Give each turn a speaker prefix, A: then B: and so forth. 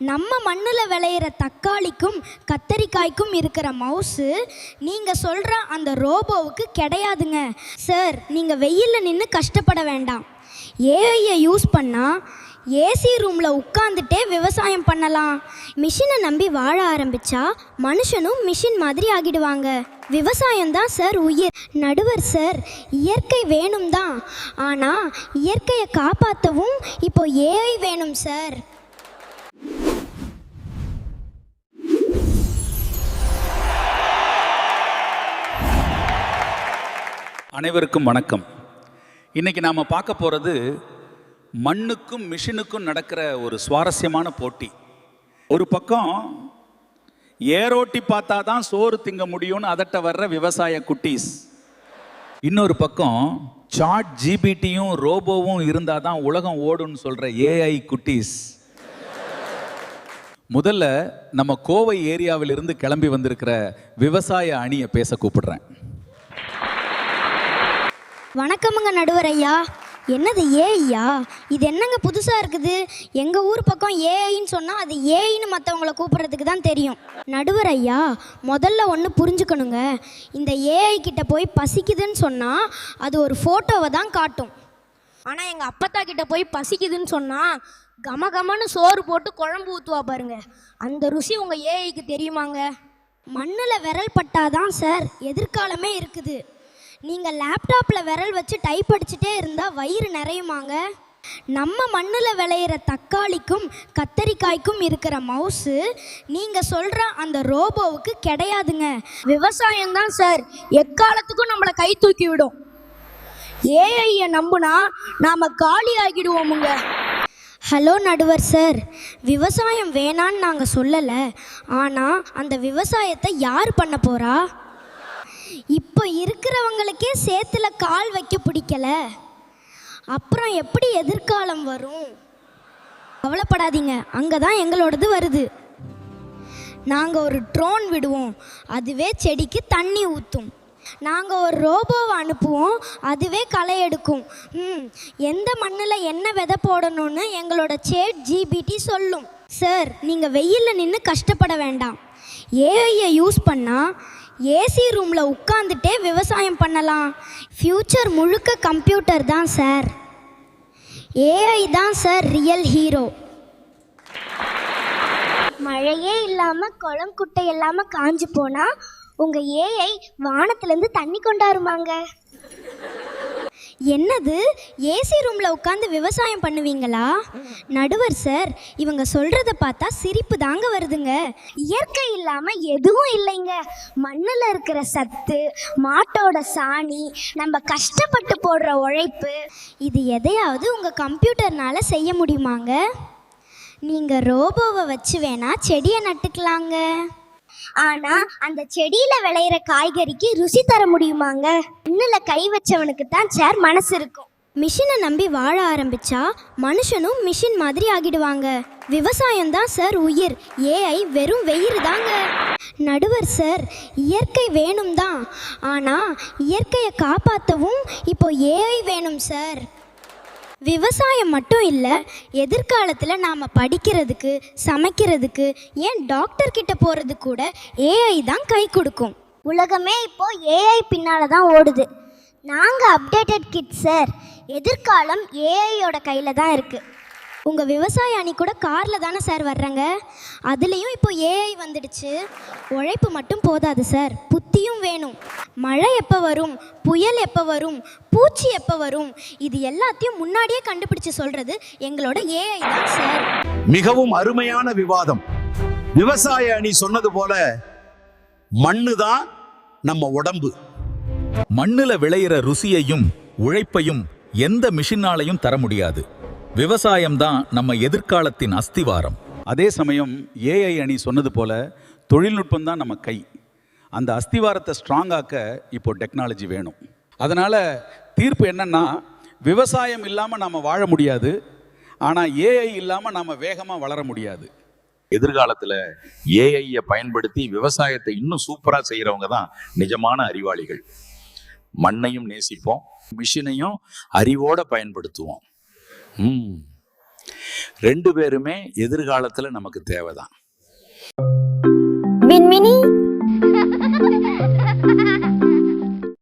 A: நம்ம மண்ணில் விளையிற தக்காளிக்கும் கத்தரிக்காய்க்கும் இருக்கிற மவுஸு நீங்கள் சொல்கிற அந்த ரோபோவுக்கு கிடையாதுங்க. சார், நீங்கள் வெயிலில் நின்று கஷ்டப்பட வேண்டாம். ஏஐயை யூஸ் பண்ணால் ஏசி ரூமில் உட்காந்துட்டே விவசாயம் பண்ணலாம். மிஷினை நம்பி வாழ ஆரம்பித்தா மனுஷனும் மிஷின் மாதிரி ஆகிடுவாங்க. விவசாயம் தான் சார் உயிர். நடுவர் சார், இயற்கை வேணும் தான், ஆனால் இயற்கையை காப்பாற்றவும் இப்போ ஏஐ வேணும் சார்.
B: அனைவருக்கும் வணக்கம். இன்றைக்கி நாம் பார்க்க போகிறது மண்ணுக்கும் மிஷினுக்கும் நடக்கிற ஒரு சுவாரஸ்யமான போட்டி. ஒரு பக்கம் ஏரோட்டி பார்த்தா தான் சோறு திங்க முடியும்னு அதட்ட வர்ற விவசாய குட்டீஸ், இன்னொரு பக்கம் சாட் ஜிபிடியும் ரோபோவும் இருந்தால் தான் உலகம் ஓடுன்னு சொல்கிற ஏஐ குட்டீஸ். முதல்ல நம்ம கோவை ஏரியாவிலிருந்து கிளம்பி வந்திருக்கிற விவசாய அணியை பேச கூப்பிடுறேன்.
A: வணக்கமுங்க நடுவர் ஐயா. என்னது ஏஐயா? இது என்னங்க புதுசாக இருக்குது? எங்கள் ஊர் பக்கம் ஏஐன்னு சொன்னால் அது ஏஐன்னு மற்றவங்கள கூப்பிட்றதுக்கு தான் தெரியும். நடுவர் ஐயா, முதல்ல ஒன்று புரிஞ்சுக்கணுங்க. இந்த ஏஐ கிட்ட போய் பசிக்குதுன்னு சொன்னால் அது ஒரு ஃபோட்டோவை தான் காட்டும். ஆனால் எங்கள் அப்பத்தா கிட்ட போய் பசிக்குதுன்னு சொன்னால் கம கமன்னு சோறு போட்டு குழம்பு ஊற்றுவா பாருங்க. அந்த ருசி உங்கள் ஏஐக்கு தெரியுமாங்க? மண்ணில் விரல் பட்டாதான் சார் எதிர்காலமே இருக்குது. நீங்கள் லேப்டாப்பில் விரல் வச்சு டைப் அடிச்சுட்டே இருந்தால் வயிறு நிறையுமாங்க? நம்ம மண்ணில் விளையிற தக்காளிக்கும் கத்தரிக்காய்க்கும் இருக்கிற மவுஸு நீங்கள் சொல்கிற அந்த ரோபோவுக்கு கிடையாதுங்க. விவசாயம் தான் சார் எக்காலத்துக்கும் நம்மளை கை தூக்கி விடும். ஏஐயை நம்புனா நாம் காலி ஆகிடுவோமுங்க. ஹலோ நடுவர் சார், விவசாயம் வேணான்னு நாங்கள் சொல்லலை, ஆனால் அந்த விவசாயத்தை யார் பண்ண போகிறா? இப்போ இருக்கிறவங்களுக்கே சேத்துல கால் வைக்க பிடிக்கல, அப்புறம் எப்படி எதிர்காலம் வரும்? கவலைப்படாதீங்க, அங்கே தான் எங்களோடது வருது. நாங்கள் ஒரு ட்ரோன் விடுவோம், அதுவே செடிக்கு தண்ணி ஊற்றும். நாங்கள் ஒரு ரோபோவை அனுப்புவோம், அதுவே களை எடுக்கும். எந்த மண்ணில் என்ன விதை போடணும்னு எங்களோட சேட் ஜிபிடி சொல்லும். சார், நீங்கள் வெயிலில் நின்று கஷ்டப்பட வேண்டாம். ஏஐயை யூஸ் பண்ணால் ஏசி ரூமில் உட்காந்துட்டே விவசாயம் பண்ணலாம். ஃப்யூச்சர் முழுக்க கம்ப்யூட்டர் தான் சார். ஏஐ தான் சார் ரியல் ஹீரோ. மழையே இல்லாமல் குளம் குட்டை இல்லாமல் காஞ்சு போனால் உங்கள் ஏஐ வானத்துலேருந்து தண்ணி கொண்டாருமாங்க. என்னது, ஏசி ரூமில் உட்காந்து விவசாயம் பண்ணுவீங்களா? நடுவர் சார், இவங்க சொல்கிறத பார்த்தா சிரிப்பு தாங்க வருதுங்க. இயற்கை இல்லாமல் எதுவும் இல்லைங்க. மண்ணில் இருக்கிற சத்து, மாட்டோட சாணி, நம்ம கஷ்டப்பட்டு போடுற உழைப்பு, இது எதையாவது உங்கள் கம்ப்யூட்டர்னால் செய்ய முடியுமாங்க? நீங்கள் ரோபோவை வச்சு வேணா செடியை நட்டுக்கலாங்க, ஆனால் அந்த செடியில் விளையிற காய்கறிக்கு ருசி தர முடியுமாங்க? மண்ணில் கை வச்சவனுக்கு தான் சார் மனசு இருக்கும். மிஷினை நம்பி வாழ ஆரம்பித்தா மனுஷனும் மிஷின் மாதிரி ஆகிடுவாங்க. விவசாயம் தான் சார் உயிர். ஏஐ வெறும் வெயிறு தாங்க. நடுவர் சார், இயற்கை வேணும் தான், ஆனால் இயற்கையை காப்பாற்றவும் இப்போ ஏஐ வேணும் சார். விவசாயம் மட்டும் இல்லை, எதிர்காலத்தில் நாம் படிக்கிறதுக்கு, சமைக்கிறதுக்கு, ஏன் டாக்டர் கிட்ட போகிறது கூட ஏஐ தான் கை கொடுக்கும். உலகமே இப்போ ஏஐ பின்னால் தான் ஓடுது. நாங்கள் அப்டேட்டட் கிட்ஸ் சார். எதிர்காலம் ஏஐயோட கையில் தான் இருக்குது. உங்கள் விவசாய அணி கூட காரில் தானே சார் வர்றாங்க. அதுலேயும் இப்போ ஏஐ வந்துடுச்சு. உழைப்பு மட்டும் போதாது சார், புத்தியும் வேணும். மழை எப்போ வரும், புயல் எப்போ வரும், பூச்சி எப்போ வரும், இது எல்லாத்தையும் முன்னாடியே கண்டுபிடிச்சு சொல்கிறது எங்களோட ஏஐ தான் சார்.
C: மிகவும் அருமையான விவாதம். விவசாய அணி சொன்னது போல மண்ணு தான் நம்ம உடம்பு.
B: மண்ணில் விளையிற ருசியையும் உழைப்பையும் எந்த மிஷினாலையும் தர முடியாது. விவசாயம்தான் நம்ம எதிர்காலத்தின் அஸ்திவாரம். அதே சமயம் ஏஐ அணி சொன்னது போல தொழில்நுட்பம் தான் நம்ம கை. அந்த அஸ்திவாரத்தை ஸ்ட்ராங்காக்க இப்போ டெக்னாலஜி வேணும். அதனால் தீர்ப்பு என்னன்னா, விவசாயம் இல்லாமல் நாம் வாழ முடியாது, ஆனால் ஏஐ இல்லாமல் நாம் வேகமாக வளர முடியாது.
C: எதிர்காலத்தில் ஏஐயை பயன்படுத்தி விவசாயத்தை இன்னும் சூப்பராக செய்கிறவங்க தான் நிஜமான அறிவாளிகள். மண்ணையும் நேசிப்போம், மிஷினையும் அறிவோட பயன்படுத்துவோம். ரெண்டு பேருமே எதிர்காலத்துல நமக்கு தேவைதான்.
D: விண்மினி